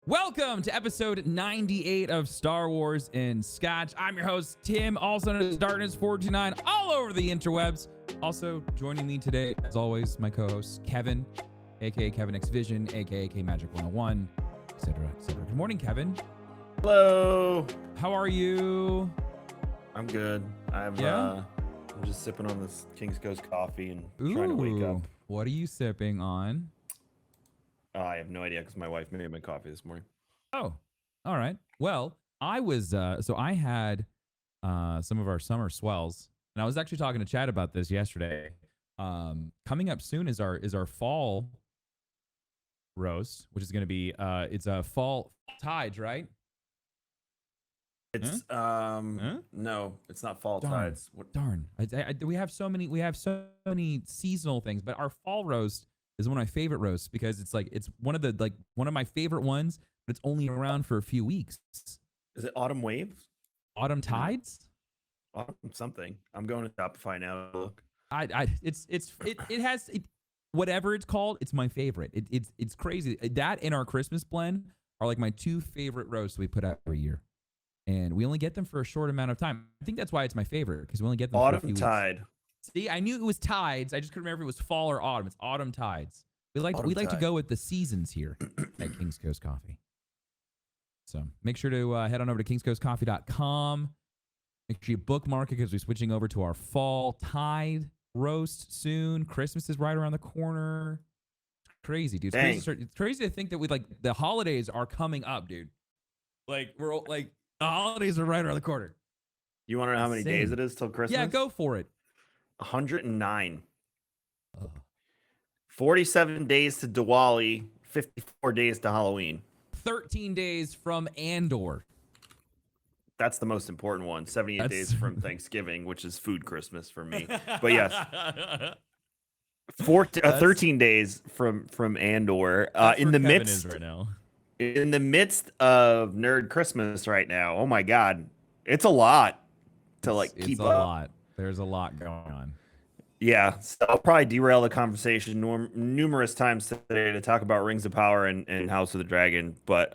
Welcome to episode 98 of Star Wars in Scotch. I'm your host, Tim, also known as Darkness429, all over the interwebs. Also joining me today, as always, my co-host, Kevin, aka Kevin X Vision, aka K Magic 101, etc., etc. Good morning, Kevin. Hello. How are you? I'm good. I'm just sipping on this King's Coast coffee and trying to wake up. What are you sipping on? I have no idea because my wife made my coffee this morning. Oh, all right. Well, I was I had some of our summer swells, and I was actually talking to Chad about this yesterday. Coming up soon is our fall roast, which is going to be it's a fall tides, right? It's no, it's not fall tides. Darn. We have so many seasonal things, but our fall roast is one of my favorite roasts because it's one of my favorite ones, but it's only around for a few weeks. Is it autumn waves? Autumn tides? Autumn something. I'm going to Shopify now. Look. It has whatever it's called. It's my favorite. It's crazy. That and our Christmas blend are like my two favorite roasts we put out every year, and we only get them for a short amount of time. I think that's why it's my favorite because we only get them for a few tide. Weeks. See, I knew it was tides. I just couldn't remember if it was fall or autumn. It's autumn tides. We like to go with the seasons here at King's Coast Coffee. So make sure to head on over to kingscoastcoffee.com. Make sure you bookmark it because we're switching over to our fall tide roast soon. Christmas is right around the corner. It's crazy, dude. It's crazy to think that the holidays are coming up, dude. The holidays are right around the corner. You want to know how many days it is till Christmas? Yeah, go for it. 109. 47 days to Diwali, 54 days to Halloween. 13 days from Andor. That's the most important one. 78 days from Thanksgiving, which is food Christmas for me. But yes, 13 days from Andor. In the midst right now. In the midst of Nerd Christmas right now. Oh my God, it's a lot to keep up. It's a lot. There's a lot going on. Yeah, so I'll probably derail the conversation numerous times today to talk about Rings of Power and House of the Dragon. But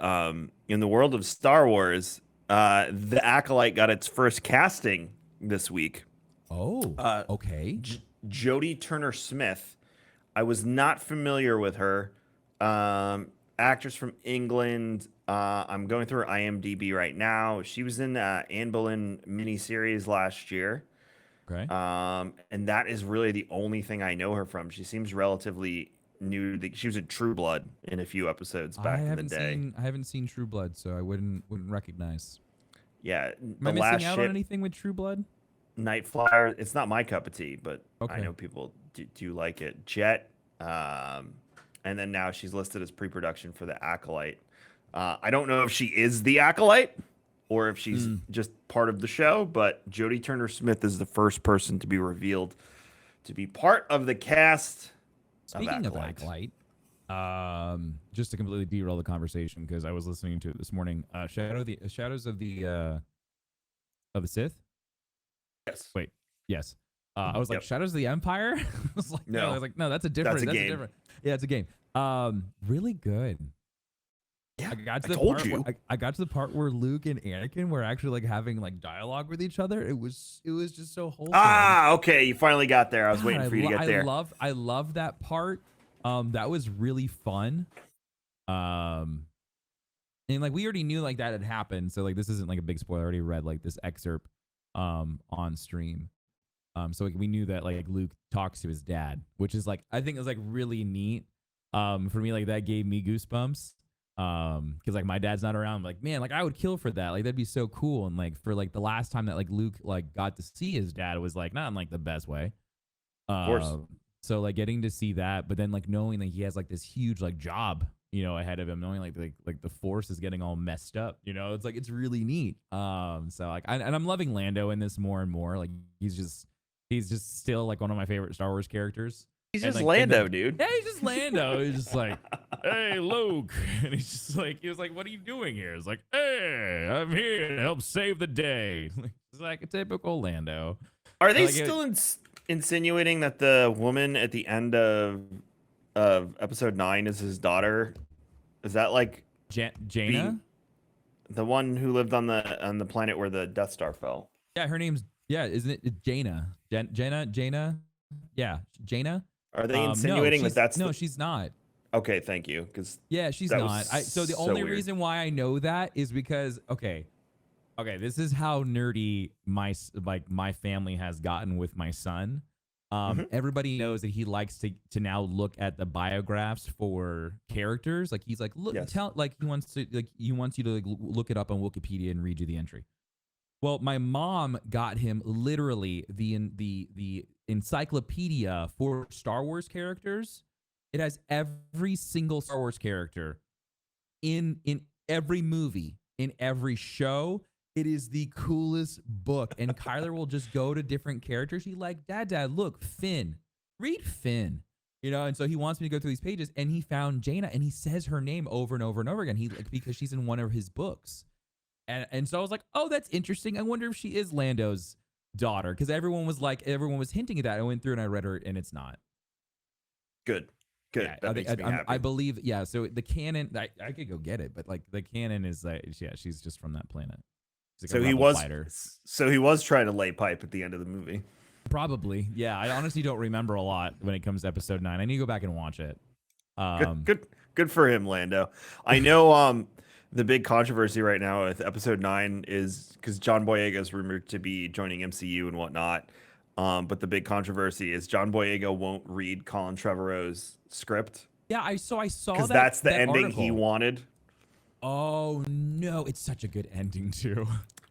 in the world of Star Wars, the Acolyte got its first casting this week. Oh, okay. Jodie Turner-Smith. I was not familiar with her. Actress from England. I'm going through her IMDb right now. She was in Anne Boleyn miniseries last year. Okay. And that is really the only thing I know her from. She seems relatively new. She was in True Blood in a few episodes back in the day. I haven't seen True Blood, so I wouldn't recognize. Yeah. Am I missing out on anything with True Blood? Night Flyer. It's not my cup of tea, but okay. I know people do like it. Jet. And then now she's listed as pre-production for the Acolyte. I don't know if she is the Acolyte or if she's just part of the show, but Jodie Turner-Smith is the first person to be revealed to be part of the cast. Speaking of Acolyte, just to completely derail the conversation because I was listening to it this morning. Shadows of the Sith. Yes. Wait. Yes. I was like, Shadows of the Empire. I was like, no. I was like, no, that's a different. That's a game. Yeah, it's a game. Really good. Yeah, I got to the part where Luke and Anakin were actually having dialogue with each other. It was just so wholesome. Okay, you finally got there. I was waiting for you to get there. I love that part. That was really fun. And we already knew that had happened, so this isn't a big spoiler. I already read this excerpt on stream. So we knew that Luke talks to his dad, which is I think is really neat. For me, that gave me goosebumps. Because my dad's not around. I'm like, man, I would kill for that. That'd be so cool. And for the last time that Luke got to see his dad was not in the best way. Of course. So getting to see that, but then knowing that he has this huge job, ahead of him, knowing the Force is getting all messed up, it's really neat. So I'm loving Lando in this more and more. He's just still one of my favorite Star Wars characters. He's just Lando, dude. Yeah, he's just Lando. He's just hey, Luke. And he's just he was what are you doing here? It's hey, I'm here to help save the day. It's a typical Lando. Are they still insinuating that the woman at the end of episode 9 is his daughter? Is that Jaina. The one who lived on the planet where the Death Star fell. Yeah, her name's isn't it? It's Jaina. Jaina. Yeah, Jaina. Are they No, insinuating that that's she's not. Okay, thank you. Because Yeah, she's that not. was So the so only weird. reason why I know that is because okay, this is how nerdy my family has gotten with my son. Everybody knows that he likes to now look at the biographs for characters. Like he's like, look, Yes. he wants you to like look it up on Wikipedia and read you the entry. Well, my mom got him literally the encyclopedia for Star Wars characters. It has every single Star Wars character in every movie, in every show. It is the coolest book. And Kyler will just go to different characters. He's like, Dad, look, Finn. Read Finn. You know, and so he wants me to go through these pages, and he found Jaina, and he says her name over and over and over again. Because she's in one of his books. And so I was like, oh, that's interesting. I wonder if she is Lando's daughter. Because everyone was hinting at that. I went through and I read her, and it's not. Good. Yeah, that makes me happy. I believe, yeah. So the canon, I could go get it, but like the canon is like, yeah, she's just from that planet. She's like so he was trying to lay pipe at the end of the movie. Probably, yeah. I honestly don't remember a lot when it comes to episode 9. I need to go back and watch it. Good for him, Lando. I know the big controversy right now with episode 9 is because John Boyega is rumored to be joining MCU and whatnot. But the big controversy is John Boyega won't read Colin Trevorrow's script. Yeah, I saw because that's the ending article he wanted. Oh no, it's such a good ending too.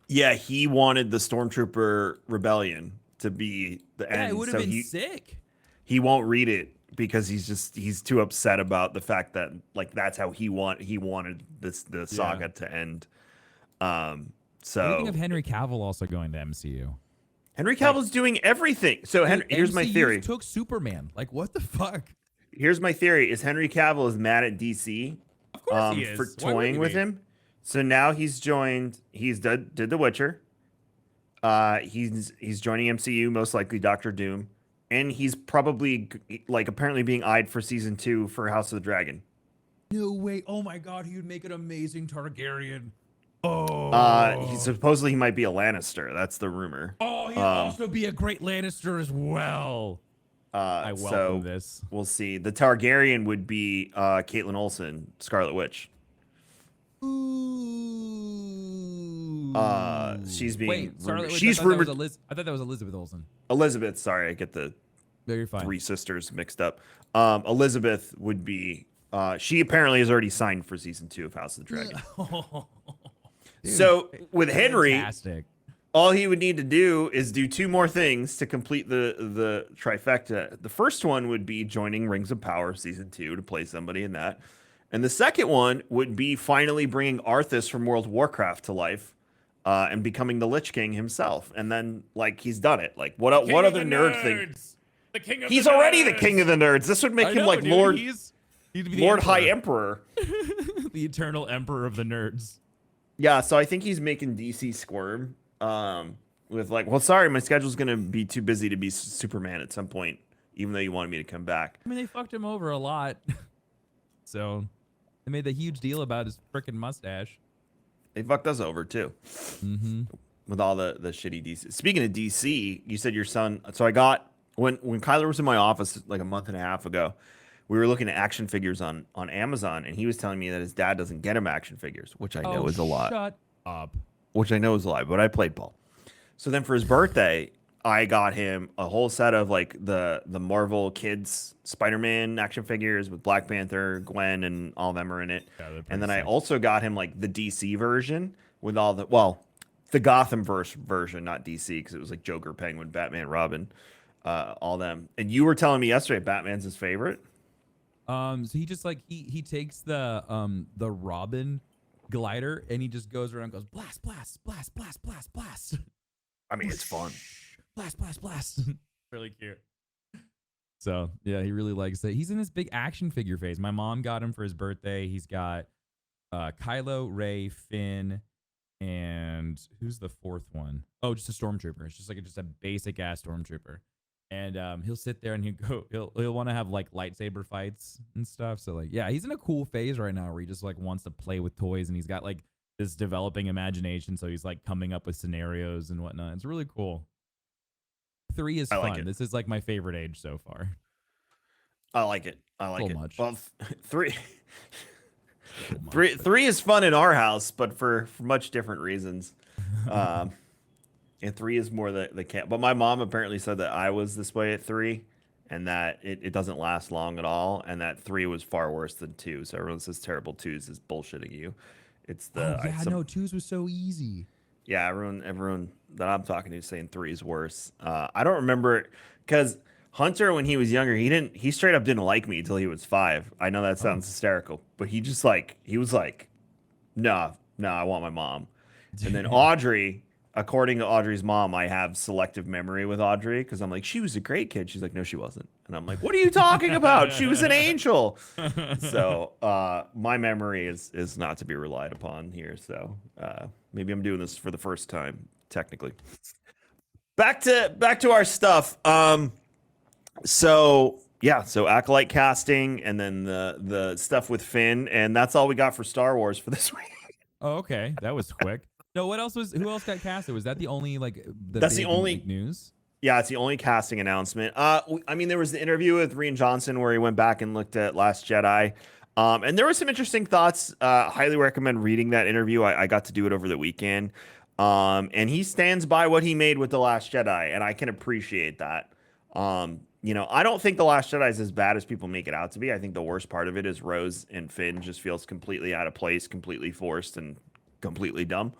Yeah, he wanted the Stormtrooper Rebellion to be the end. Yeah, it would have been sick. He won't read it because he's too upset about the fact that like that's how he wanted the saga to end. So what do you think of Henry Cavill also going to MCU? Henry Cavill's doing everything. So here's my theory. Took Superman. Like what the fuck? Here's my theory: is Henry Cavill is mad at DC of course he is. For toying with him. So now he's joined. He's did The Witcher. He's joining MCU, most likely Doctor Doom, and he's probably like apparently being eyed for season 2 for House of the Dragon. No way! Oh my god, he would make an amazing Targaryen. Oh. He might be a Lannister. That's the rumor. Oh, he'd also be a great Lannister as well. I welcome this. We'll see. The Targaryen would be Caitlin Olsen, Scarlet Witch. Ooh. She's being. Wait, Scarlet Witch. She's rumored. I thought that was Elizabeth Olsen. Elizabeth. Sorry, I get the three sisters mixed up. Elizabeth would be. She apparently has already signed for season 2 of House of the Dragon. Dude, so with Henry, fantastic. All he would need to do is do 2 more things to complete the trifecta. The first one would be joining Rings of Power season 2 to play somebody in that. And the second one would be finally bringing Arthas from World of Warcraft to life and becoming the Lich King himself. And then, like, he's done it. Like, what other nerd thing? The king of he's the already nerds. the king of the nerds. This would make him like Lord High Emperor. The eternal emperor of the nerds. Yeah, so I think he's making DC squirm. With like, well, sorry, my schedule's gonna be too busy to be Superman at some point, even though you wanted me to come back. I mean, they fucked him over a lot, so they made the huge deal about his freaking mustache. They fucked us over too, with all the shitty DC. Speaking of DC, you said your son. So I got when Kyler was in my office like a month and a half ago, we were looking at action figures on Amazon, and he was telling me that his dad doesn't get him action figures, which I know is a lot. Shut up. Which I know is a lie, but I played ball. So then for his birthday, I got him a whole set of like the Marvel Kids Spider-Man action figures with Black Panther, Gwen, and all of them are in it. Yeah, and then I also got him like the DC version with all the Gotham version, not DC, because it was like Joker, Penguin, Batman, Robin, all them. And you were telling me yesterday Batman's his favorite. So he just like he takes the Robin glider and he just goes around and goes blast, blast, blast, blast, blast, blast. I mean, it's fun. Blast, blast, blast. Really cute. So yeah, he really likes it. He's in this big action figure phase. My mom got him for his birthday. He's got Kylo, Rey, Finn, and who's the 4th one? Oh, just a stormtrooper. It's just a basic ass stormtrooper. and he'll sit there and he'll want to have like lightsaber fights and stuff. So like, yeah, he's in a cool phase right now where he just like wants to play with toys, and he's got like this developing imagination. So he's like coming up with scenarios and whatnot. It's really cool. 3 is I fun. like it. This is like my favorite age so far. I like it. I like So it. much. Well, three, So much, three, but- three is fun in our house, but for much different reasons. Um, and 3 is more the camp. But my mom apparently said that I was this way at 3, and that it doesn't last long at all, and that 3 was far worse than 2. So everyone says terrible 2s is bullshitting you. It's the oh yeah, no, 2s was so easy. yeah, everyone that I'm talking to is saying 3 is worse. I don't remember because Hunter, when he was younger, he straight up didn't like me until he was 5. I know that sounds hysterical, but he was like, no, I want my mom. And then Audrey, according to Audrey's mom, I have selective memory with Audrey because I'm like, she was a great kid. She's like, no, she wasn't. And I'm like, what are you talking about? She was an angel. So my memory is not to be relied upon here. So maybe I'm doing this for the first time, technically. Back to our stuff. So Acolyte casting, and then the stuff with Finn, and that's all we got for Star Wars for this week. Oh, okay, that was quick. No, who else got casted? Was that the only like That's the only news? Yeah, it's the only casting announcement. I mean, there was the interview with Rian Johnson where he went back and looked at Last Jedi, and there were some interesting thoughts. Highly recommend reading that interview. I got to do it over the weekend, and he stands by what he made with The Last Jedi, and I can appreciate that. I don't think The Last Jedi is as bad as people make it out to be. I think the worst part of it is Rose and Finn just feels completely out of place, completely forced, and completely dumb.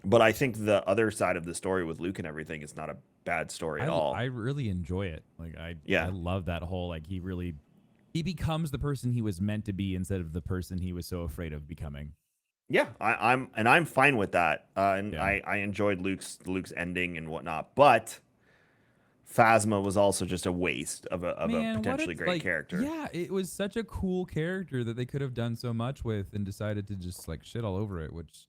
But I think the other side of the story with Luke and everything is not a bad story at all. I really enjoy it. Like I love that whole like he becomes the person he was meant to be instead of the person he was so afraid of becoming. Yeah, I'm fine with that. And Yeah. I enjoyed Luke's ending and whatnot, but Phasma was also just a waste of a potentially great character. Yeah, it was such a cool character that they could have done so much with and decided to just like shit all over it, which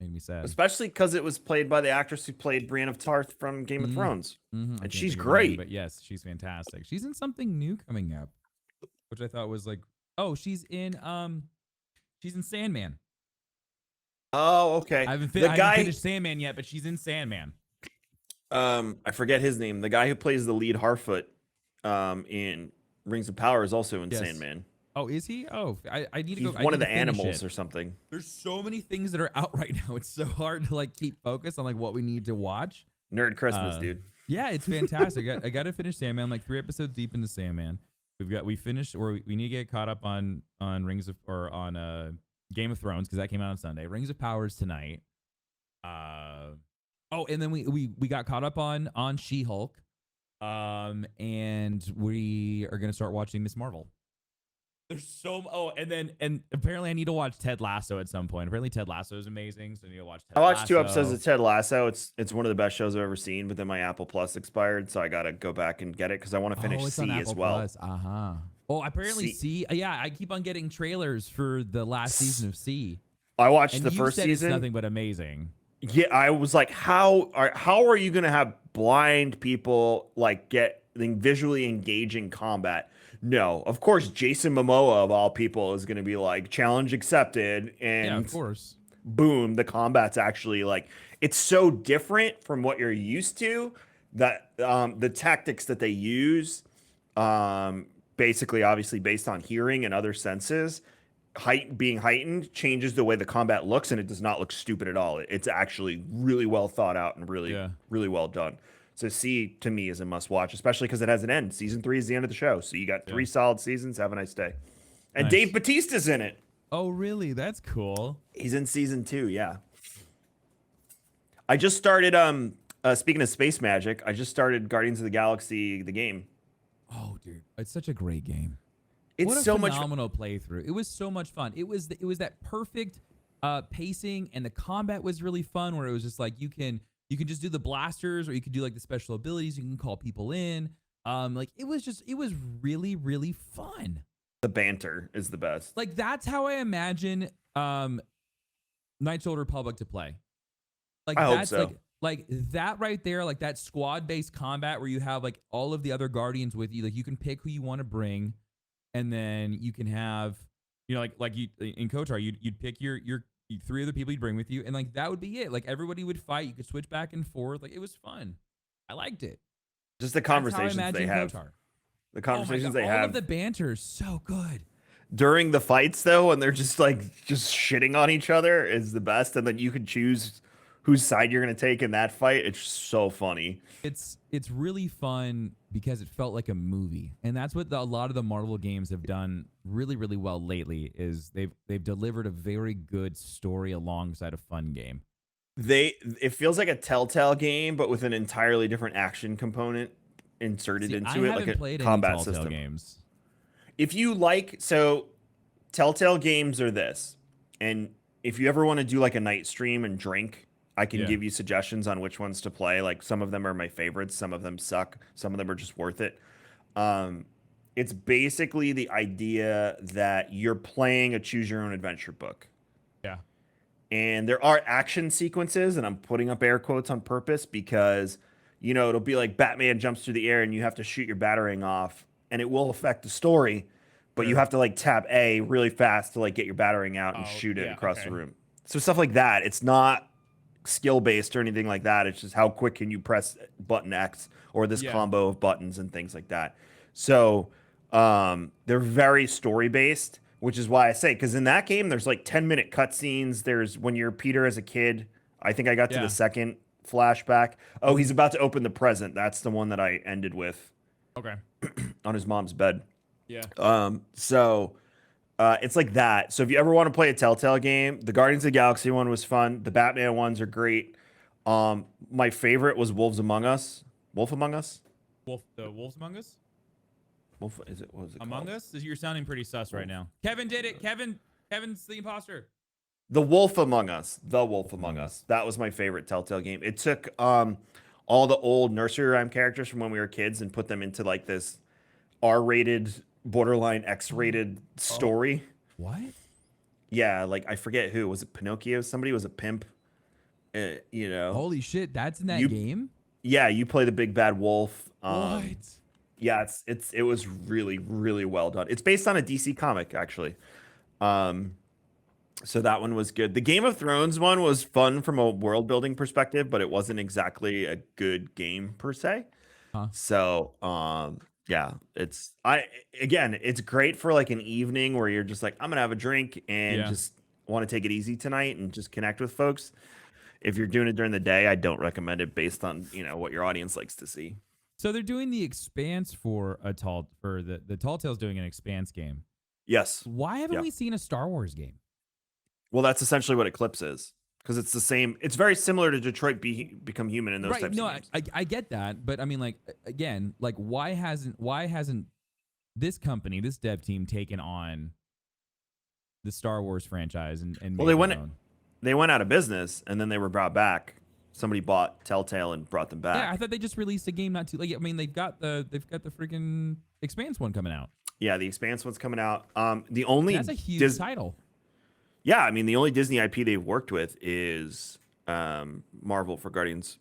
made me sad. Especially because it was played by the actress who played Brienne of Tarth from Game of Thrones. And she's great. But yes, she's fantastic. She's in something new coming up, which I thought was like, oh, she's in Sandman. Oh, okay. I haven't finished Sandman yet, but she's in Sandman. I forget his name. The guy who plays the lead Harfoot in Rings of Power is also in Sandman. Oh, is he? Oh, I need to go. He's one of the animals or something. There's so many things that are out right now. It's so hard to like keep focus on like what we need to watch. Nerd Christmas, dude. Yeah, it's fantastic. I got to finish Sandman. I'm like 3 episodes deep into Sandman. We finished, or we need to get caught up on Rings of or on Game of Thrones because that came out on Sunday. Rings of Power is tonight. Oh, and then we got caught up on She-Hulk. And we are gonna start watching Miss Marvel. There's and apparently I need to watch Ted Lasso at some point. Apparently Ted Lasso is amazing, so I need to watch Ted Lasso. I watched 2 episodes of Ted Lasso. It's one of the best shows I've ever seen, but then my Apple Plus expired, so I gotta go back and get it because I want to finish C as well. Oh, apparently C. Yeah, I keep on getting trailers for the last season of C. I watched and the first season. It's nothing but amazing. Yeah, I was like, how are you gonna have blind people like get visually engaging combat? No, of course, Jason Momoa of all people is gonna be like challenge accepted, and yeah, of course, boom, the combat's actually like it's so different from what you're used to that the tactics that they use, basically, obviously based on hearing and other senses. Being heightened changes the way the combat looks, and it does not look stupid at all. It's actually really well thought out and really well done. So C to me is a must watch, especially because it has an end. Season 3 is the end of the show, so you got 3 solid seasons. Have a nice day. And Dave Bautista's in it. Oh, really? That's cool. He's in season 2. Yeah. I just started. Speaking of space magic, I just started Guardians of the Galaxy, the game. Oh, dude, it's such a great game. It's what a so phenomenal playthrough. It was so much fun. It was that perfect pacing, and the combat was really fun. Where it was just like you can just do the blasters, or you could do like the special abilities. You can call people in. Like it was really really fun. The banter is the best. Like that's how I imagine Knights of the Old Republic to play. Like I hope that's so. like that right there, like that squad based combat where you have like all of the other guardians with you, like you can pick who you want to bring, and then you can have, you know, like you in Kotar, you'd pick your 3 other people you'd bring with you, and like that would be it. Like everybody would fight, you could switch back and forth, like it was fun. I liked it. Just the That's how I conversations they imagine have. Kotar. The Oh my conversations god, they all of have the banter is so good. during the fights though, and they're just like just shitting on each other is the best. And then you can choose whose side you're gonna take in that fight. It's so funny. It's really fun because it felt like a movie, and that's what a lot of the Marvel games have done really really well lately. Is they've delivered a very good story alongside a fun game. It feels like a Telltale game, but with an entirely different action component inserted See, I into it, like haven't a played any combat Telltale system. games. If you like, so Telltale games are this, and if you ever want to do like a night stream and drink, I can Yeah, give you suggestions on which ones to play. Like some of them are my favorites, some of them suck, some of them are just worth it. Um, it's basically the idea that you're playing a choose your own adventure book. yeah. And there are action sequences, and I'm putting up air quotes on purpose because, you know, it'll be like Batman jumps through the air and you have to shoot your batarang off, and it will affect the story, but you Sure. have to like tap A really fast to like get your batarang out and Oh shoot it yeah. across the Okay. room. So stuff like that. It's not skill based or anything like that. It's just how quick can you press button X or this Yeah. combo of buttons and things like that. So they're very story based, which is why I say, because in that game there's like 10-minute cutscenes. There's when you're Peter as a kid. I think I got to the Yeah. second flashback. Oh, he's about to open the present. That's the one that I ended with Okay. on his mom's bed. Yeah. It's like that. So if you ever want to play a Telltale game, the Guardians of the Galaxy one was fun. The Batman ones are great. My favorite was Wolves Among Us. Wolf Among Us. The Wolves Among Us. Wolf is it? What was it Among called? Us? You're sounding pretty sus right Wolf. now. Kevin did it. Kevin's the imposter. The Wolf Among Us. The Wolf Wolf Among Among Us. Us. That was my favorite Telltale game. It took all the old nursery rhyme characters from when we were kids and put them into like this R-rated, borderline X-rated story. What? Yeah, like I forget who was it. Pinocchio. Somebody was a pimp. You know. Holy shit! That's in that You game. Yeah, you play the big bad wolf. What? Yeah, it was really really well done. It's based on a DC comic actually. So that one was good. The Game of Thrones one was fun from a world building perspective, but it wasn't exactly a good game per se. Huh? So, yeah, it's great for like an evening where you're just like, I'm gonna have a drink and Yeah. just want to take it easy tonight and just connect with folks. If you're doing it during the day, I don't recommend it based on, you know, what your audience likes to see. So they're doing the Expanse for the Tall Tales doing an Expanse game. Yes. Why haven't Yeah. we seen a Star Wars game? Well, that's essentially what Eclipse is because it's the same. It's very similar to Detroit Become Human in those Right. types No, of games. I get that, but I mean, like again, like why hasn't this company, this dev team, taken on the Star Wars franchise and Well, made their own? they went out of business and then they were brought back. Somebody bought Telltale and brought them back. Yeah, I thought they just released a game not too. Like, I mean, they've got the freaking Expanse one coming out. Yeah, the Expanse one's coming out. The only That's a huge title. Yeah, I mean the only Disney IP they've worked with is Marvel for Guardians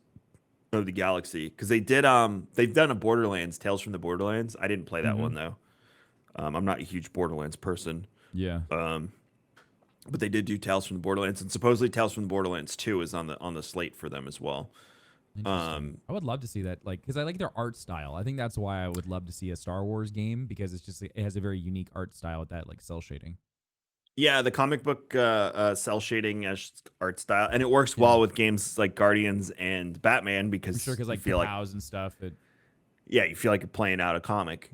of the Galaxy because they've done a Borderlands, Tales from the Borderlands. I didn't play that one though. I'm not a huge Borderlands person. Yeah. But they did do Tales from the Borderlands, and supposedly Tales from the Borderlands 2 is on the slate for them as well. Interesting. I would love to see that, like, because I like their art style. I think that's why I would love to see a Star Wars game because it's just it has a very unique art style with that like cell shading. Yeah, the comic book cell shading art style, and it works Yeah. well with games like Guardians and Batman I'm because sure because you like feel like and stuff. you feel like you're playing out a comic.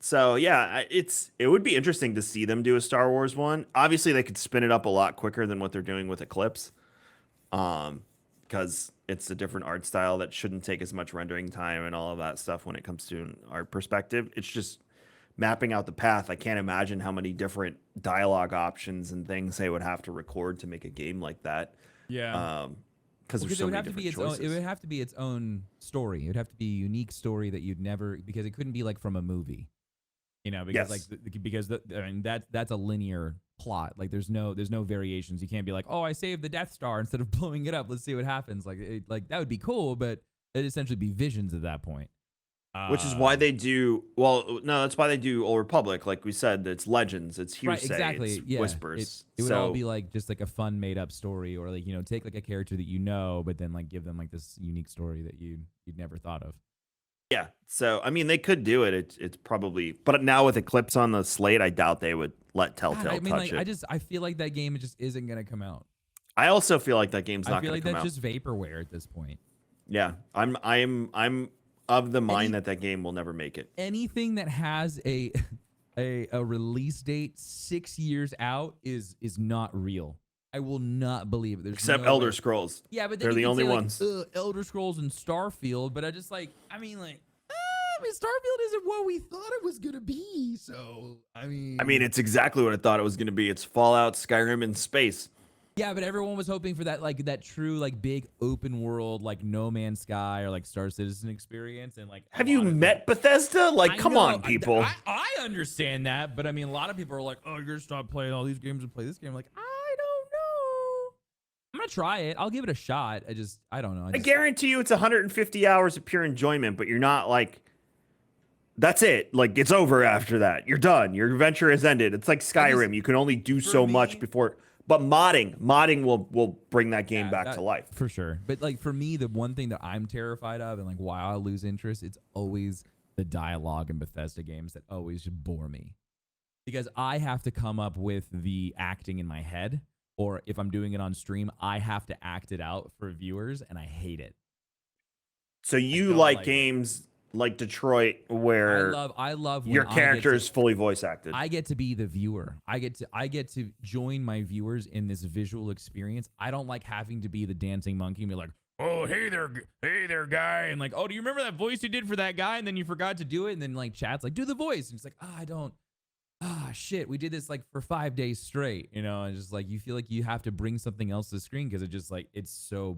So yeah, it would be interesting to see them do a Star Wars one. Obviously, they could spin it up a lot quicker than what they're doing with Eclipse, because it's a different art style that shouldn't take as much rendering time and all of that stuff when it comes to an art perspective. It's just mapping out the path. I can't imagine how many different dialogue options and things they would have to record to make a game like that. Yeah. Because there's so many different choices. It would have to be its own story. It would have to be a unique story that you'd never because it couldn't be like from a movie. You know, because Yes. I mean that's a linear plot. Like there's no variations. You can't be like, oh, I saved the Death Star instead of blowing it up. Let's see what happens. Like that would be cool, but it'd essentially be visions at that point. Which is why Um, they do well. No, that's why they do Old Republic. Like we said, it's legends, it's right, hearsay, it's exactly. Yeah, whispers. it would all be So like just like a fun made up story, or like take like a character that you know, but then like give them like this unique story that you'd never thought of. yeah. So I mean, they could do it. It's probably, but now with Eclipse on the slate, I doubt they would let God, Telltale I mean, touch like it. I feel like that game just isn't gonna come out. I also feel like that game's I not feel going like to come that's out. just vaporware at this point. Yeah, I'm of the mind Any that game will never make it. anything that has a a release date 6 years out is not real. I will not believe it. There's Except no Elder way. Scrolls. Yeah, but then They're you the can only say ones. like Elder Scrolls and Starfield, but I mean Starfield isn't what we thought it was gonna be. So I mean, it's exactly what I thought it was going to be. It's Fallout, Skyrim in space. yeah, but everyone was hoping for that like that true like big open world like No Man's Sky or like Star Citizen experience, and like a Have you lot of met Bethesda? Like, I come know, on, people. I understand that, but I mean, a lot of people are like, "Oh, you're gonna stop playing all these games and play this game." Like, I don't know. I'm gonna try it. I'll give it a shot. I don't know. I guarantee you it's 150 hours of pure enjoyment, but you're not like, that's it. Like, it's over after that. You're done. Your adventure has ended. It's like Skyrim. You can only do for so much me- before. But modding will bring that game Yeah, back to life. for sure. But like for me, the one thing that I'm terrified of, and like why I lose interest, it's always the dialogue in Bethesda games that always just bore me, because I have to come up with the acting in my head, or if I'm doing it on stream, I have to act it out for viewers, and I hate it. So you don't like like it. games like Detroit where I love when your I get character to- is fully voice acted. I get to be the viewer. I get to join my viewers in this visual experience. I don't like having to be the dancing monkey and be like, "Oh, hey there, guy," and like, "Oh, do you remember that voice you did for that guy?" And then you forgot to do it, and then like chat's like, "Do the voice," and it's like, I don't. Shit, we did this like for 5 days straight, and just like you feel like you have to bring something else to the screen because it just like it's so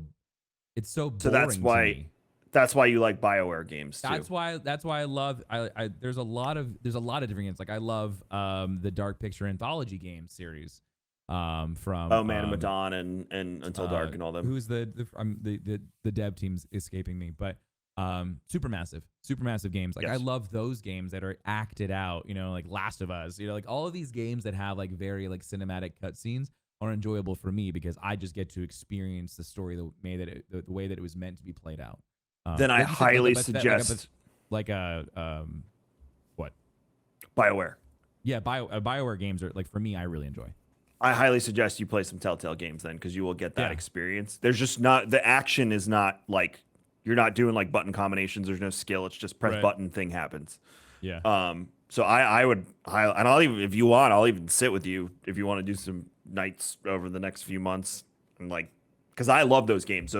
boring So that's to why me. that's why you like BioWare games too. That's why I love there's a lot of different games. Like I love the Dark Picture anthology game series from Oh Man of Medan and Until Dark and all them. Who's the dev team's escaping me, but supermassive games. Like I Yes. love those games that are acted out, like Last of Us, like all of these games that have like very like cinematic cutscenes are enjoyable for me because I just get to experience the story the way that it was meant to be played out. Then I like you said, highly like suggest like a what? BioWare. Yeah, BioWare games are like for me. I really enjoy. I highly suggest you play some Telltale games then because you will get that Yeah. experience. There's just not the action is not like you're not doing like button combinations. There's no skill. It's just press Right. button thing happens. Yeah. So I would and I'll even if you want I'll even sit with you if you want to do some nights over the next few months and like because I love those games.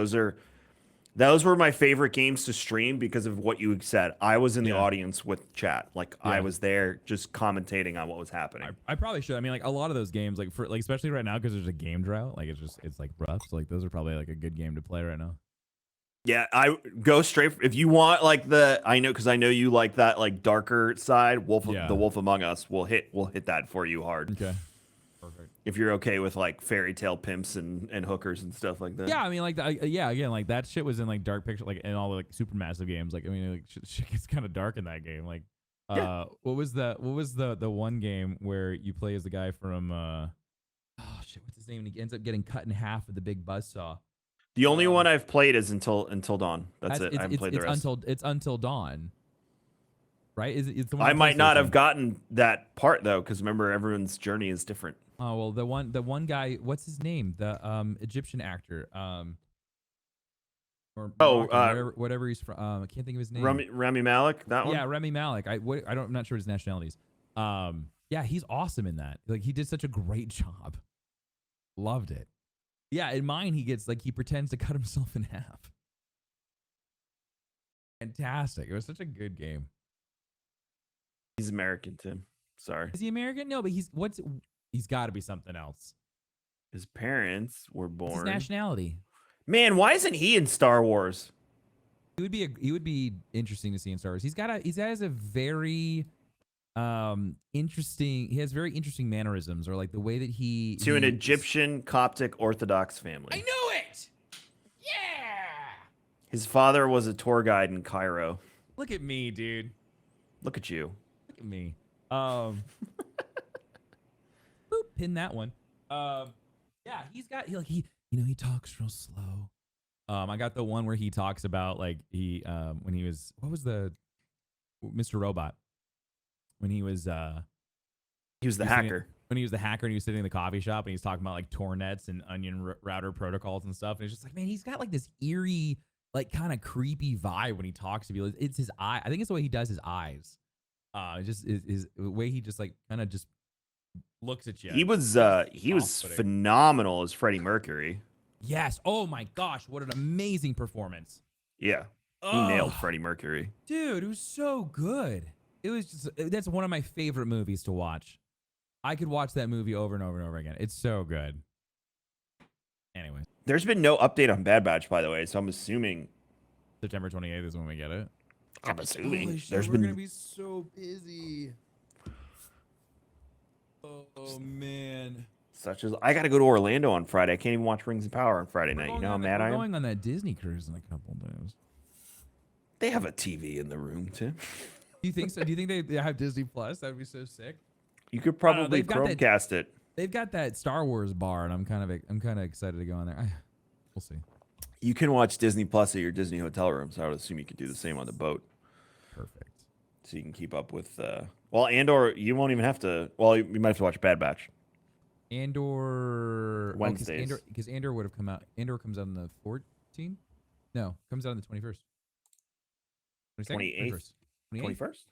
Those were my favorite games to stream because of what you said. I was in the Yeah. audience with chat. Like I Yeah. was there just commentating on what was happening. I probably should. I mean, like a lot of those games, like for like especially right now because there's a game drought. Like it's like rough. So like those are probably like a good game to play right now. Yeah, I go straight if you want like because I know you like that like darker side. Yeah. The Wolf Among Us will hit that for you hard. Okay. Perfect. If you're okay with like fairy tale pimps and hookers and stuff like that. Yeah, I mean, like, again, like that shit was in like Dark Picture, like in all the like supermassive games. Like, I mean, like shit gets kind of dark in that game. Like, Yeah. what was the one game where you play as the guy from oh shit, what's his name? And he ends up getting cut in half with the big buzzsaw. The only one I've played is Until Dawn. That's it. It's, I haven't played the rest. It's Until Dawn. Right? It's the one I on might not have PlayStation. gotten that part though, because remember everyone's journey is different. Oh well, the one guy, what's his name? The Egyptian actor. Or Oh, Moroccan, whatever he's from. I can't think of his name. Rami Malek, that one? Yeah, Remy Malik. I'm not sure his nationalities. Yeah, he's awesome in that. Like he did such a great job. Loved it. Yeah, in mine he gets like he pretends to cut himself in half. Fantastic. It was such a good game. He's American, Tim. Sorry. Is he American? No, but he's got to be something else. His parents were What's his born. nationality? Man, why isn't he in Star Wars? He would be interesting to see in Star Wars. He has a very interesting. He has very interesting mannerisms, or like the way that To an he. Egyptian Coptic Orthodox family. I knew it. Yeah. His father was a tour guide in Cairo. Look at me, dude. Look at you. Look at me. Boop, pin that one. Yeah, he's got he talks real slow. I got the one where he talks about like when he was what was the Mr. Robot when he was the sitting- hacker. when he was the hacker and he was sitting in the coffee shop and he's talking about like Tor nets and onion router protocols and stuff, and it's just like, man, he's got like this eerie, like kind of creepy vibe when he talks to people. It's his eye. I think it's the way he does his eyes. Just his the way he just like kind of just looks at you. He was Off-putting. phenomenal as Freddie Mercury. Yes. Oh my gosh, what an amazing performance. Yeah. He nailed Freddie Mercury. Dude, it was so good. It was just that's one of my favorite movies to watch. I could watch that movie over and over and over again. It's so good. Anyway, There's been no update on Bad Batch, by the way, so I'm assuming. September 28th is when we get it. I'm assuming Holy shit, there's we're been. gonna be so busy. Oh man. Such as I got to go to Orlando on Friday. I can't even watch Rings of Power on Friday night. You know how mad I We're am. going on that Disney cruise in a couple days. They have a TV in the room, Tim. Do you think so? Do you think they have Disney Plus? That'd be so sick. You could probably they've got that- Chromecast it. They've got that Star Wars bar, and I'm kind of excited to go on there. We'll see. You can watch Disney Plus at your Disney hotel room, so I would assume you could do the same on the boat. Perfect. So you can keep up with. Well, Andor, you won't even have to. Well, you might have to watch Bad Batch. Andor Wednesdays. because Andor would have come out. Andor comes out on the 14th. No, comes out on the 21st. 28th? 21st?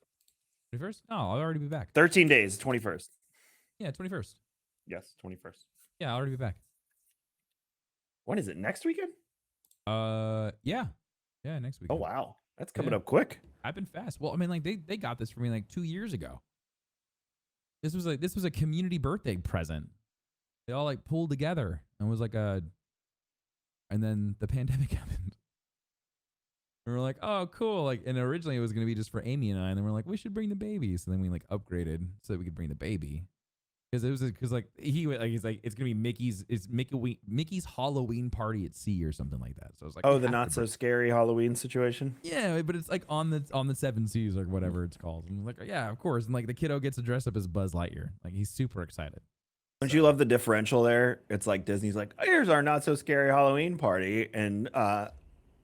21st? No, I'll already be back. 13 days, 21st. Yeah, 21st. Yes, 21st. Yeah, I'll already be back. When is it? Next weekend? Yeah, next week. Oh, wow. That's coming Yeah. up quick. I've been fast. Well, I mean, like they got this for me like 2 years ago. This was a community birthday present. They all like pulled together and was like and then the pandemic happened. And we're like, oh, cool. Like, and originally it was gonna be just for Amy and I, and then we're like, we should bring the baby. So then we like upgraded so that we could bring the baby. Because he's like it's gonna be Mickey's Halloween party at sea or something like that. So I was like, Oh, we the have not to so bring- scary Halloween situation? Yeah, but it's like on the seven seas or whatever it's called. And I'm like, yeah, of course. And like the kiddo gets to dress up as Buzz Lightyear. Like he's super excited. Don't you love the differential there? It's like Disney's like, oh, here's our not so scary Halloween party, and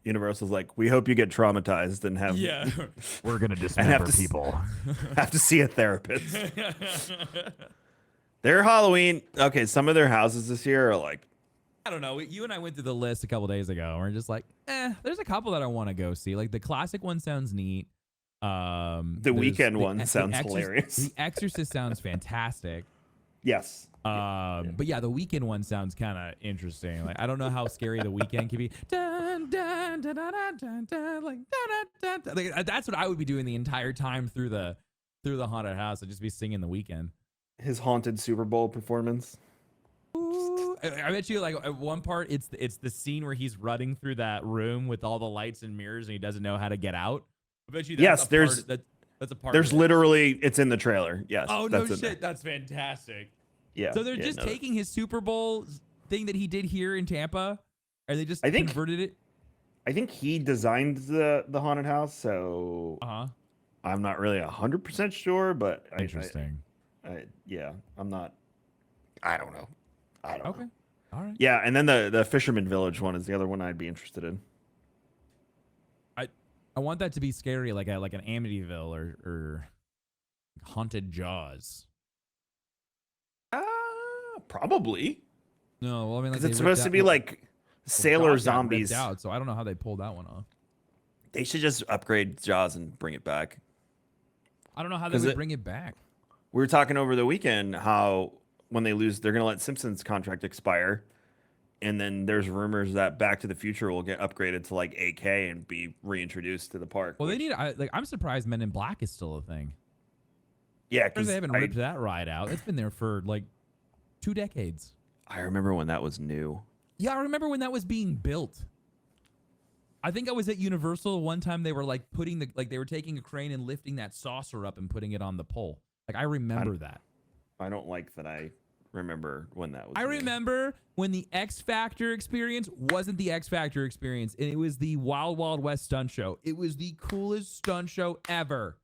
Universal's like, we hope you get traumatized and have we're gonna have dismember to people. have to see a therapist. Their Halloween, okay, some of their houses this year are like, I don't know. You and I went through the list a couple days ago. And we're just like, there's a couple that I want to go see. Like the classic one sounds neat. the weekend one sounds hilarious. The Exorcist sounds fantastic. Yes. But yeah, the weekend one sounds kind of interesting. Like I don't know how scary the weekend can be. Dun, dun, dun, dun, dun, dun, dun, like, dun, dun, dun. Like, that's what I would be doing the entire time through the haunted house. I'd just be singing the weekend. His haunted Super Bowl performance. Ooh, I bet you like at one part it's the scene where he's running through that room with all the lights and mirrors and he doesn't know how to get out. I bet you that's that's a part. There's of it. literally it's in the trailer. Yes. Oh no that's in there. shit, that's fantastic. Yeah. So they're yeah, just no. taking his Super Bowl thing that he did here in Tampa, and they just I think- converted it. I think he designed the haunted house, so I'm not really 100% sure, but Interesting. yeah, I'm not. I don't know. Okay. All right. Yeah, and then the Fisherman Village one is the other one I'd be interested in. I want that to be scary, like an Amityville or Haunted Jaws. Probably. No, well I mean, like Because it's supposed to be like sailor Jaws got ripped zombies. out, so I don't know how they pulled that one off. They should just upgrade Jaws and bring it back. I don't know how they 'Cause would it- bring it back. We were talking over the weekend how when they lose, they're going to let Simpsons contract expire. And then there's rumors that Back to the Future will get upgraded to like 8K and be reintroduced to the park. Well, they need. I'm surprised Men in Black is still a thing. Yeah, Because because they haven't ripped that ride out. It's been there for like 2 decades. I remember when that was new. Yeah, I remember when that was being built. I think I was at Universal one time. They were like they were taking a crane and lifting that saucer up and putting it on the pole. Like I remember that. I don't like that I remember when that was. I new. remember when the X Factor experience wasn't the X Factor experience, and it was the Wild Wild West stunt show. It was the coolest stunt show ever.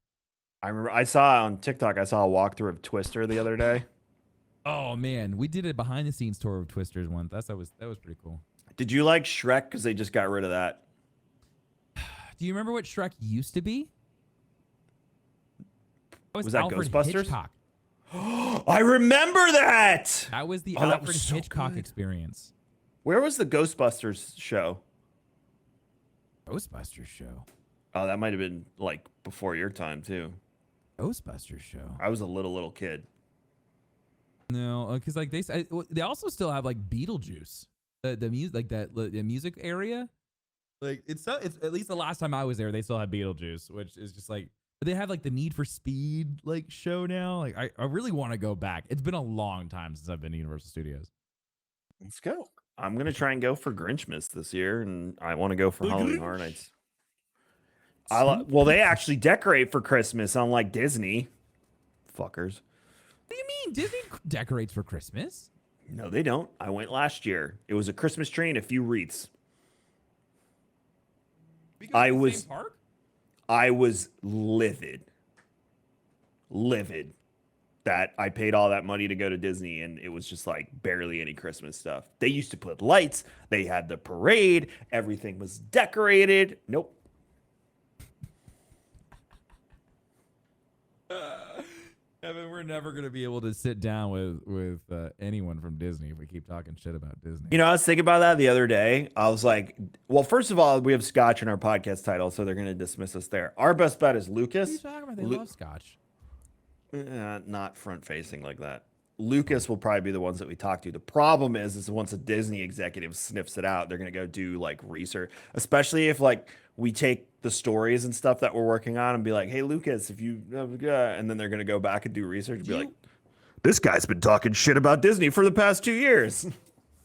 I remember I saw on TikTok, I saw a walkthrough of Twister the other day. Oh man, we did a behind the scenes tour of Twisters once. That was pretty cool. Did you like Shrek? Because they just got rid of that. Do you remember what Shrek used to be? Was that Alfred Ghostbusters? Hitchcock. I remember that. That was the that Alfred was so Hitchcock good. experience. Where was the Ghostbusters show? Ghostbusters show. Oh, that might have been like before your time too. Ghostbusters show. I was a little kid. No, because like they also still have like Beetlejuice, the music like that the music area. Like it's at least the last time I was there, they still had Beetlejuice, which is just like they have like the Need for Speed like show now. Like I really want to go back. It's been a long time since I've been to Universal Studios. Let's go. I'm gonna try and go for Grinchmas this year, and I want to go for Halloween Horror Nights. Well, they actually decorate for Christmas, unlike Disney. Fuckers. What do you mean Disney decorates for Christmas? No, they don't. I went last year. It was a Christmas tree and a few wreaths. Because I it's the was same park? I was livid that I paid all that money to go to Disney and it was just like barely any Christmas stuff. They used to put lights, they had the parade, everything was decorated. Nope. Evan, we're never gonna be able to sit down with anyone from Disney if we keep talking shit about Disney. You know, I was thinking about that the other day. I was like, well, first of all, we have Scotch in our podcast title, so they're going to dismiss us there. Our best bet is Lucas. What are you talking about? They love Scotch. Not front facing like that. Lucas will probably be the ones that we talk to. The problem is once a Disney executive sniffs it out, they're going to go do like research, especially if like we take the stories and stuff that we're working on and be like, hey, Lucas, if you, and then they're going to go back and do research and be like, this guy's been talking shit about Disney for the past 2 years.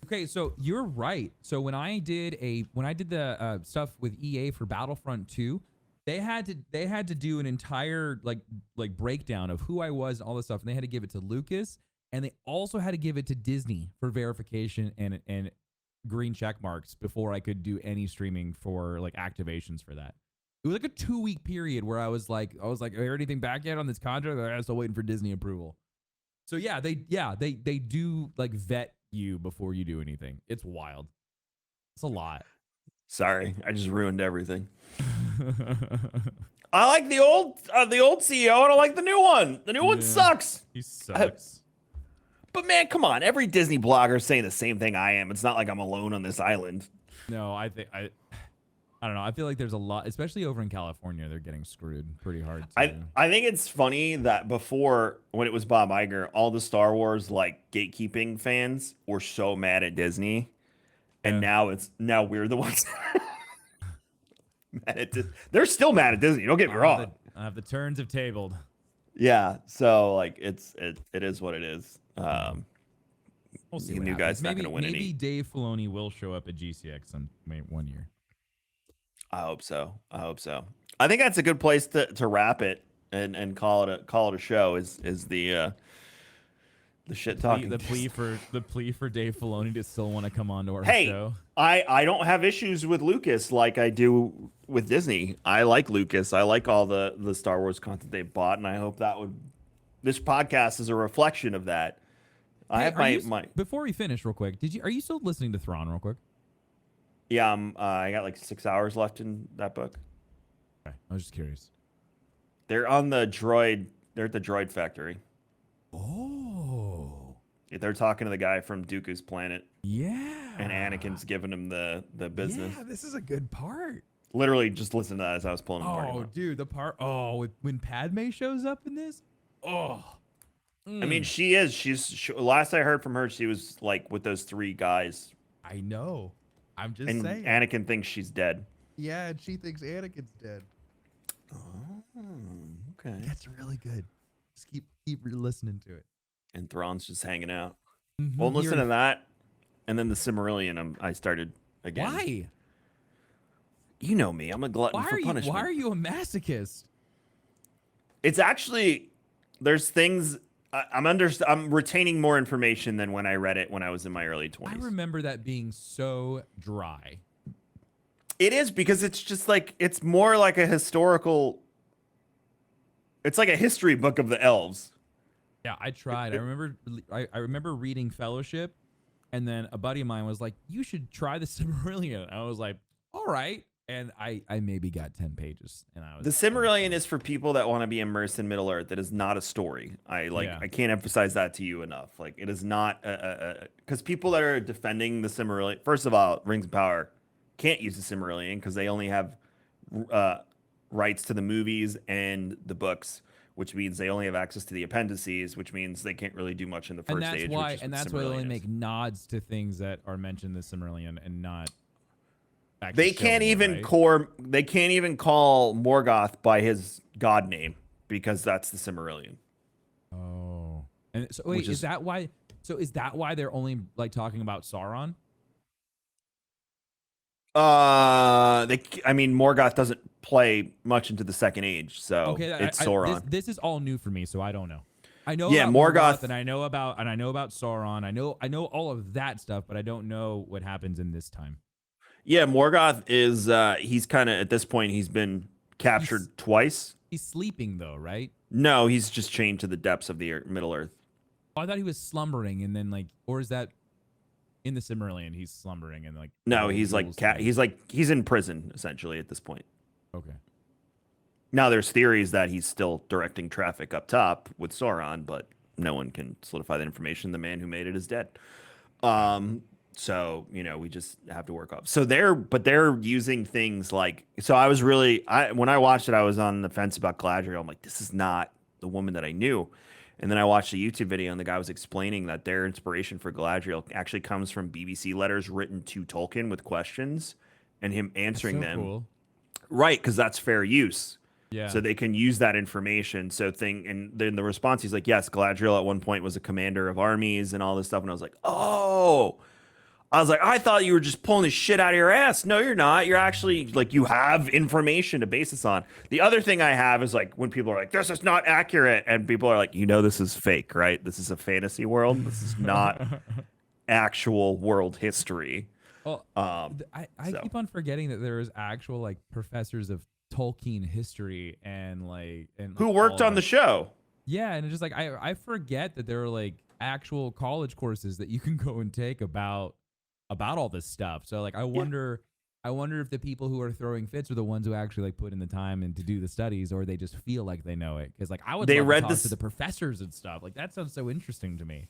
Okay, so you're right. So when I did the stuff with EA for Battlefront 2, they had to do an entire like breakdown of who I was and all this stuff, and they had to give it to Lucas, and they also had to give it to Disney for verification and green check marks before I could do any streaming for like activations for that. It was like a 2-week period where I was like, "Are there anything back yet on this contract?" I'm still waiting for Disney approval. So yeah, they do like vet you before you do anything. It's wild. It's a lot. Sorry, I just ruined everything. I like the old CEO, and I like the new one. The new one sucks. He sucks. But man, come on! Every Disney blogger is saying the same thing I am. It's not like I'm alone on this island. No, I don't know. I feel like there's a lot, especially over in California, they're getting screwed pretty hard. Too. I think it's funny that before, when it was Bob Iger, all the Star Wars like gatekeeping fans were so mad at Disney, and now we're the ones mad at Disney. They're still mad at Disney. Don't get me wrong. The turns have tabled. Yeah, so like it is what it is. We'll see. The What new happens. guy's not going to win maybe any. Dave Filoni will show up at GCX one year. I hope so. I think that's a good place to wrap it and call it a show. Is the shit talking. The plea for Dave Filoni to still want to come on to our show. I don't have issues with Lucas like I do with Disney. I like Lucas. I like all the Star Wars content they've bought, and I hope this podcast is a reflection of that. I have my before we finish real quick. Are you still listening to Thrawn real quick? Yeah, I got like 6 hours left in that book. Okay, I was just curious. They're on the droid. They're at the droid factory. Oh. They're talking to the guy from Dooku's planet. Yeah. And Anakin's giving him the business. Yeah, this is a good part. Literally, just listen to that as I was pulling it apart. Oh, dude, the part. Oh, when Padme shows up in this. Oh. I mean, she's last I heard from her, she was like with those 3 guys. I know. I'm just and saying. Anakin thinks she's dead. Yeah, and she thinks Anakin's dead. Oh, okay. That's really good. Just keep listening to it. And Thrawn's just hanging out. Mm-hmm. Well, listen to that, and then the Silmarillion. I started again. Why? You know me. I'm a glutton for punishment. Why are you a masochist? It's actually there's things I'm retaining more information than when I read it when I was in my early I 20s. remember that being so dry. It is because it's just like it's more like a historical. It's like a history book of the elves. Yeah, I tried. I remember reading Fellowship, and then a buddy of mine was like, "You should try the Silmarillion." I was like, "All right," and I maybe got 10 pages, and The I was Silmarillion done. is for people that want to be immersed in Middle Earth. It is not a story. Yeah, I can't emphasize that to you enough. Like it is not because people that are defending the Silmarillion. First of all, Rings of Power can't use the Silmarillion because they only have uh, rights to the movies and the books, which means they only have access to the appendices, which means they can't really do much in the and first stage. Which is what that's why they only Silmarillion is. make nods to things that are mentioned in the Silmarillion and not actually They can't showing it, even right? they can't even call Morgoth by his god name because that's the Silmarillion. Oh, and so wait, Which is is that why? So is that why they're only like talking about Sauron? I mean Morgoth doesn't play much into the second age, so Okay, it's this Sauron. this is all new for me, so I don't know. I know Yeah, about Morgoth, Morgoth. and I know about Sauron. I know all of that stuff, but I don't know what happens in this time. Yeah, Morgoth is he's kind of at this point he's been He's captured twice. he's sleeping though, right? No, he's just chained to the depths of the Middle Earth. Oh, I thought he was slumbering, and then like, or is that in the Silmarillion? He's slumbering, and like the No, whole he's duel's like he's in prison essentially at this point. okay, Now there's theories that he's still directing traffic up top with Sauron, but no one can solidify that information. The man who made it is dead. yeah. So we just have to work off. So they're using things like. So I was really when I watched it, I was on the fence about Galadriel. I'm like, this is not the woman that I knew. And then I watched a YouTube video, and the guy was explaining that their inspiration for Galadriel actually comes from BBC letters written to Tolkien with questions, and him That's answering so them. cool. Right, because that's fair use. Yeah. So they can use that information. And then the response, he's like, yes, Galadriel at one point was a commander of armies and all this stuff. And I was like, oh, I thought you were just pulling this shit out of your ass. No, you're not. You're actually like, you have information to base this on. The other thing I have is like when people are like, this is not accurate. And people are like, this is fake, right? This is a fantasy world. This is not actual world history. Well, I So keep on forgetting that there is actual like professors of Tolkien history and who all worked of on the that. show? Yeah, and it's just like I forget that there are like actual college courses that you can go and take about all this stuff. So like Yeah. I wonder if the people who are throwing fits are the ones who actually like put in the time and to do the studies, or they just feel like they know it. Because like I would They love to read talk to this. the professors and stuff. Like that sounds so interesting to me.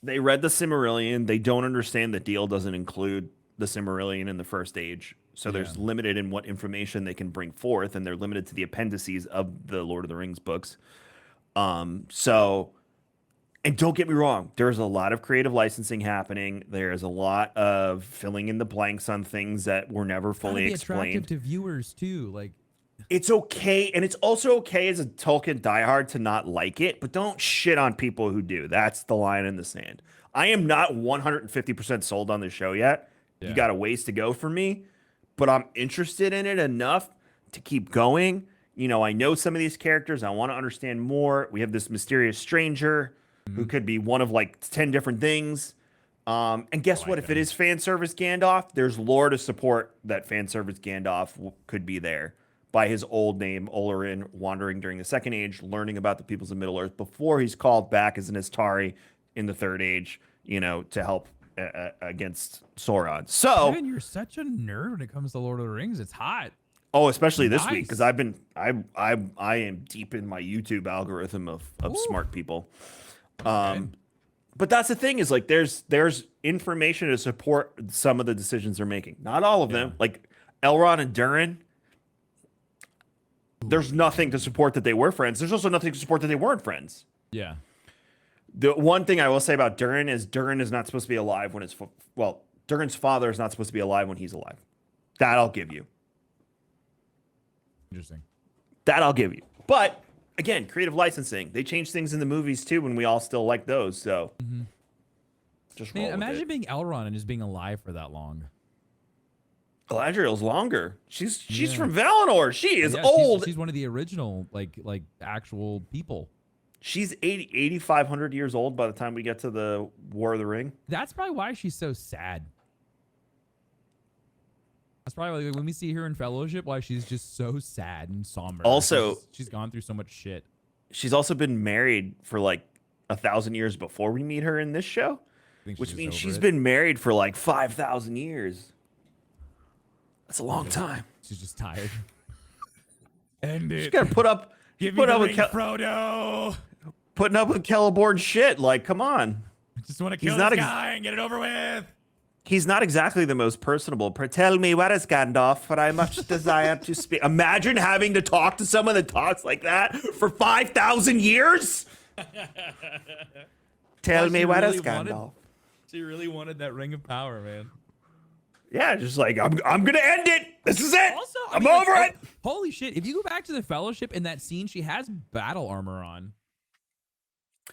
They read the Cimmerillion. They don't understand the deal doesn't include the Cimmerillion in the first age. So Yeah. there's limited in what information they can bring forth, and they're limited to the appendices of the Lord of the Rings books. So, and don't get me wrong, there's a lot of creative licensing happening. There's a lot of filling in the blanks on things that were never It's gotta fully be attractive explained. to viewers too. Like It's okay, and it's also okay as a Tolkien diehard to not like it, but don't shit on people who do. That's the line in the sand. I am not 150% sold on the show yet. You yeah. got a ways to go for me, but I'm interested in it enough to keep going. I know some of these characters. I want to understand more. We have this mysterious stranger who Mhm. could be one of like 10 different things. And I guess what? like If it them. is fan service Gandalf, there's lore to support that fan service Gandalf could be there by his old name, Olorin, wandering during the Second Age, learning about the peoples of Middle Earth before he's called back as an Istari in the Third Age, to help against Sauron. So, Kevin, you're such a nerd when it comes to Lord of the Rings. It's hot. oh, especially this week because Nice. I am deep in my YouTube algorithm of Ooh, smart people. okay. But that's the thing is like there's information to support some of the decisions they're making. Not all of Yeah. them. Like Elrond and Durin, there's nothing to support that they were friends. There's also nothing to support that they weren't friends. Yeah. The one thing I will say about Durin is not supposed to be alive when Durin's father is not supposed to be alive when he's alive. That I'll give you. Interesting. That I'll give you. But again, creative licensing. They change things in the movies too, and we all still like those. So just roll Man, with imagine it. being Elrond and just being alive for that long. Galadriel's longer. She's Yeah. from Valinor. She is Yeah, old. she's one of the original like actual people. She's 8,500 years old by the time we get to the War of the Ring. That's probably why she's so sad. That's probably when we see her in Fellowship, why she's just so sad and somber. Also, she's gone through so much shit. She's also been married for like 1,000 years before we meet her in this show, which means she's been married for like 5,000 years. That's a long time. She's just tired. End it. She's got to put up with Frodo. Putting up with Celeborn shit. Like, come on. I just want to kill this guy and get it over with. He's not exactly the most personable. Tell me what is Gandalf, for I much desire to speak. Imagine having to talk to someone that talks like that for 5,000 years. Tell me what is Gandalf. She really wanted that ring of power, man. Yeah, just like, I'm going to end it. This is it. Also, I'm over it. Holy shit. If you go back to the Fellowship in that scene, she has battle armor on.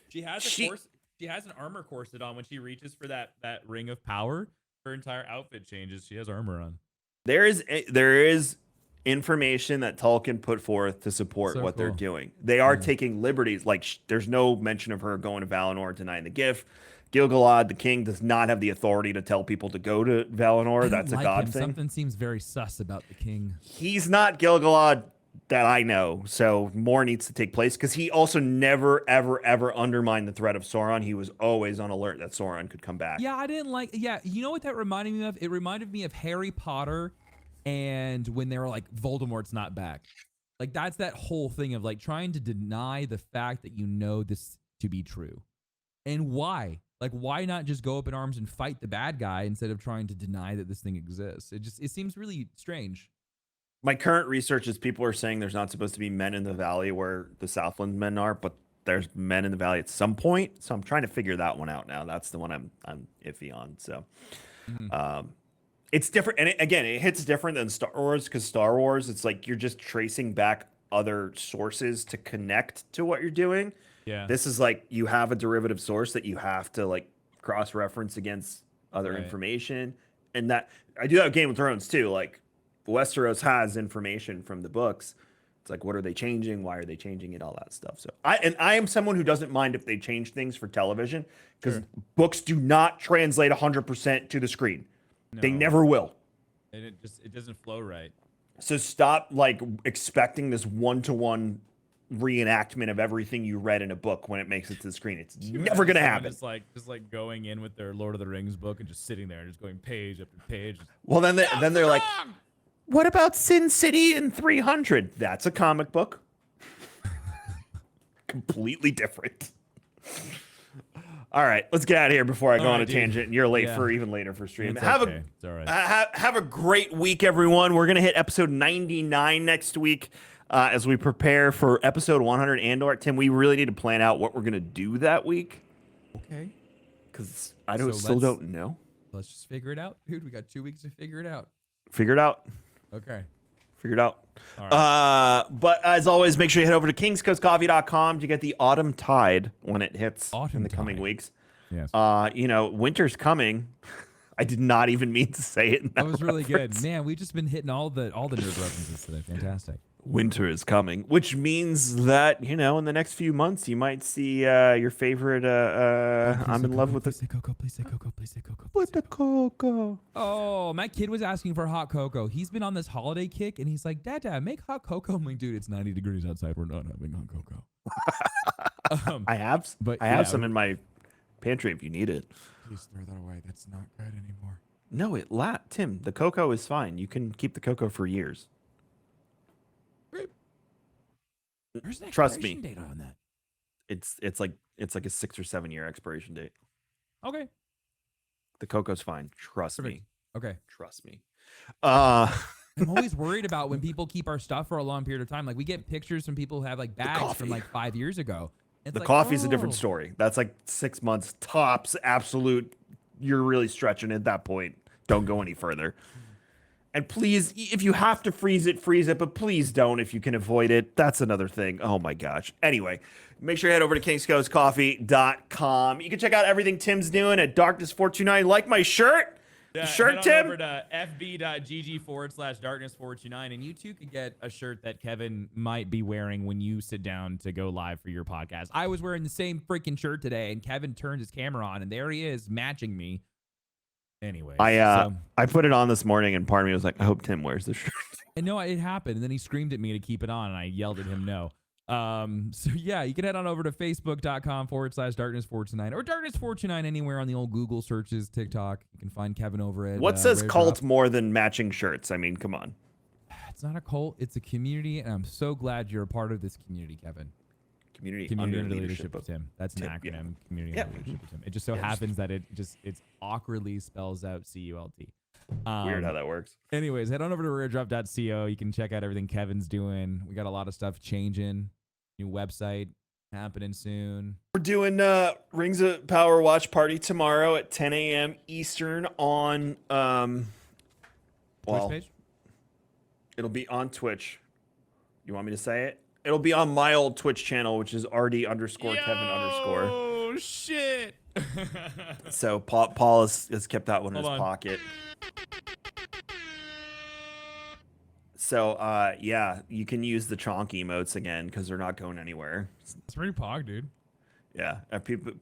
She has an armor corset on when she reaches for that ring of power. Her entire outfit changes. She has armor on. There is information that Tolkien put forth to support what they're doing. They are taking liberties. Like, there's no mention of her going to Valinor, denying the gift. Gil-galad, the king, does not have the authority to tell people to go to Valinor. That's a god thing. Something seems very sus about the king. He's not Gil-galad that I know, so more needs to take place, because he also never, ever, ever undermined the threat of Sauron. He was always on alert that Sauron could come back. Yeah, I didn't like... Yeah, you know what that reminded me of? It reminded me of Harry Potter and when they were like, Voldemort's not back. Like, that's that whole thing of like trying to deny the fact that you know this to be true. And why? Like, why not just go up in arms and fight the bad guy instead of trying to deny that this thing exists? It seems really strange. My current research is people are saying there's not supposed to be men in the valley where the Southland men are, but there's men in the valley at some point. So I'm trying to figure that one out now. That's the one I'm iffy on. So it's different. And it hits different than Star Wars, because Star Wars, it's like you're just tracing back other sources to connect to what you're doing. Yeah. This is like you have a derivative source that you have to like cross-reference against other information. And that I do that with Game of Thrones too. Like, Westeros has information from the books. It's like, what are they changing? Why are they changing it? All that stuff. So I am someone who doesn't mind if they change things for television, because books do not translate 100% to the screen. No. They never will. And it doesn't flow right. So stop like expecting this one-to-one reenactment of everything you read in a book when it makes it to the screen. It's never going to happen. Just like going in with their Lord of the Rings book and just sitting there and just going page after page. Well, then they're like, what about Sin City in 300? That's a comic book. Completely different. All right, let's get out of here before I go on a tangent and you're late for even later for stream. It's all right. Have a great week, everyone. We're going to hit episode 99 next week as we prepare for episode 100 Andor. Tim, we really need to plan out what we're going to do that week. Okay. Because I still don't know. Let's just figure it out. Dude, we got 2 weeks to figure it out. Figure it out. Okay. Figure it out. All right. But as always, make sure you head over to kingscoastcoffee.com to get the autumn tide when it hits in the coming weeks. Yes. Winter's coming. I did not even mean to say it. That was really good. Man, we've just been hitting all the nerd references today. Fantastic. Winter is coming, which means that, in the next few months, you might see your favorite I'm in love with Please say cocoa. Please say cocoa. Please say cocoa. With the cocoa. Oh, my kid was asking for hot cocoa. He's been on this holiday kick, and he's like, Dad, make hot cocoa. I'm like, dude, it's 90 degrees outside. We're not having hot cocoa. I have some in my pantry if you need it. Please throw that away. That's not good anymore. No, Tim, the cocoa is fine. You can keep the cocoa for years. There's an Trust expiration me. date on that. It's like a 6 or 7 year expiration date. Okay. The cocoa's fine. Trust me. Okay. Trust me. I'm always worried about when people keep our stuff for a long period of time. Like, we get pictures from people who have like bags from like 5 years ago. It's the like, coffee's a different story. That's like 6 months tops. Absolute. You're really stretching at that point. Don't go any further. And please, if you have to freeze it, but please don't if you can avoid it. That's another thing. Oh my gosh. Anyway, make sure you head over to kingscoastcoffee.com. You can check out everything Tim's doing at Darkness429. Like my shirt? Yeah, shirt, head on Tim? over to fb.gg/darkness429, and you too could get a shirt that Kevin might be wearing when you sit down to go live for your podcast. I was wearing the same freaking shirt today, and Kevin turned his camera on, and there he is matching me. Anyways, I put it on this morning, and part of me was like, I hope Tim wears this shirt. and no, it happened, and then he screamed at me to keep it on, and I yelled at him no. So yeah, you can head on over to facebook.com/darkness429 or darkness429 anywhere on the old Google searches, TikTok. You can find Kevin over at What says Rare cult Drop. more than matching shirts? I mean, come on. It's not a cult, it's a community, and I'm so glad you're a part of this community, Kevin. Community Under under leadership of Tim. That's an Tim, acronym. yeah. Community Yeah. under leadership of Tim. It just so Yeah, happens that it's awkwardly spells out CULT. Weird how that works. Anyways, head on over to raredrop.co. You can check out everything Kevin's doing. We got a lot of stuff changing. New website happening soon. We're doing Rings of Power watch party tomorrow at 10 a.m. Eastern on Twitch page? It'll be on Twitch. You want me to say it? It'll be on my old Twitch channel, which is RD_Kevin_. Oh shit! So Paul has kept that one in his Hold on. pocket. So yeah, you can use the chonk emotes again because they're not going anywhere. It's pretty pog, dude. Yeah,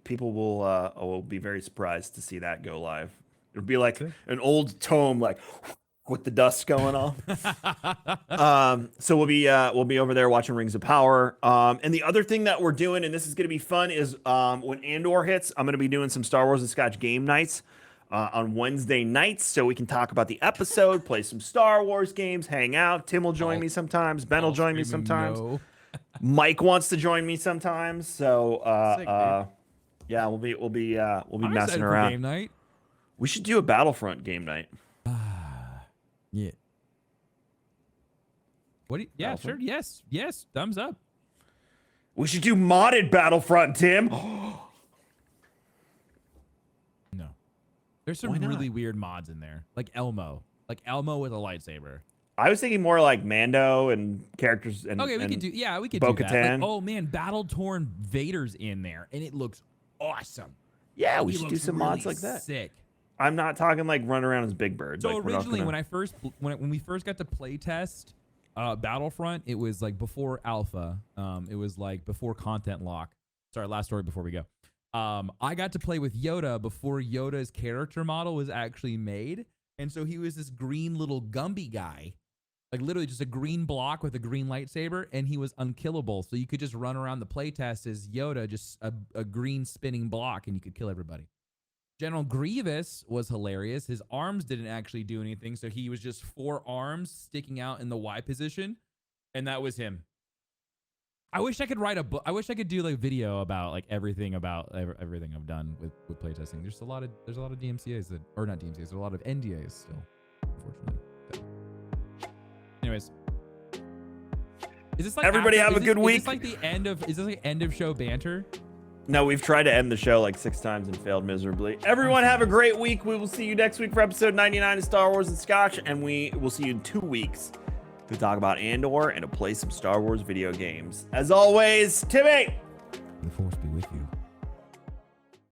people will be very surprised to see that go live. It'll be like an old tome, like with the dust going off. So we'll be over there watching Rings of Power. And the other thing that we're doing, and this is going to be fun, is when Andor hits, I'm going to be doing some Star Wars and Scotch game nights on Wednesday nights, so we can talk about the episode, play some Star Wars games, hang out. Tim will join me sometimes. Ben will join me sometimes. No. Mike wants to join me sometimes. So Sick, yeah, we'll be I'm messing excited for around. game night. We should do a Battlefront game night. Yeah. What? Do you, yeah, sure. Yes. Thumbs up. We should do modded Battlefront, Tim. No. There's some Why not? really weird mods in there, like Elmo with a lightsaber. I was thinking more like Mando and characters. And Okay, we and could do. Yeah, we could do that. Bo-Katan. Like, oh man, battle torn Vader's in there, and it looks awesome. Yeah, we He should do looks some really mods like that. Sick. I'm not talking like run around as Big Bird. So like, we're not originally, gonna- when we first got to play test Battlefront, it was like before alpha. It was like before content lock. Sorry, last story before we go. I got to play with Yoda before Yoda's character model was actually made, and so he was this green little Gumby guy, like literally just a green block with a green lightsaber, and he was unkillable. So you could just run around the playtest as Yoda, just a green spinning block, and you could kill everybody. General Grievous was hilarious. His arms didn't actually do anything, so he was just 4 arms sticking out in the Y position, and that was him. I wish I could write a book. I wish I could do like video about like everything I've done with playtesting. There's a lot of DMCAs that, or not DMCAs, there's a lot of NDAs still, unfortunately. So. Anyways, is this like Everybody have a good week. Is this like the end of? Is this like end of show banter? No, we've tried to end the show like 6 times and failed miserably. Everyone have a great week. We will see you next week for episode 99 of Star Wars and Scotch, and we will see you in 2 weeks to talk about Andor and to play some Star Wars video games. As always, Timmy!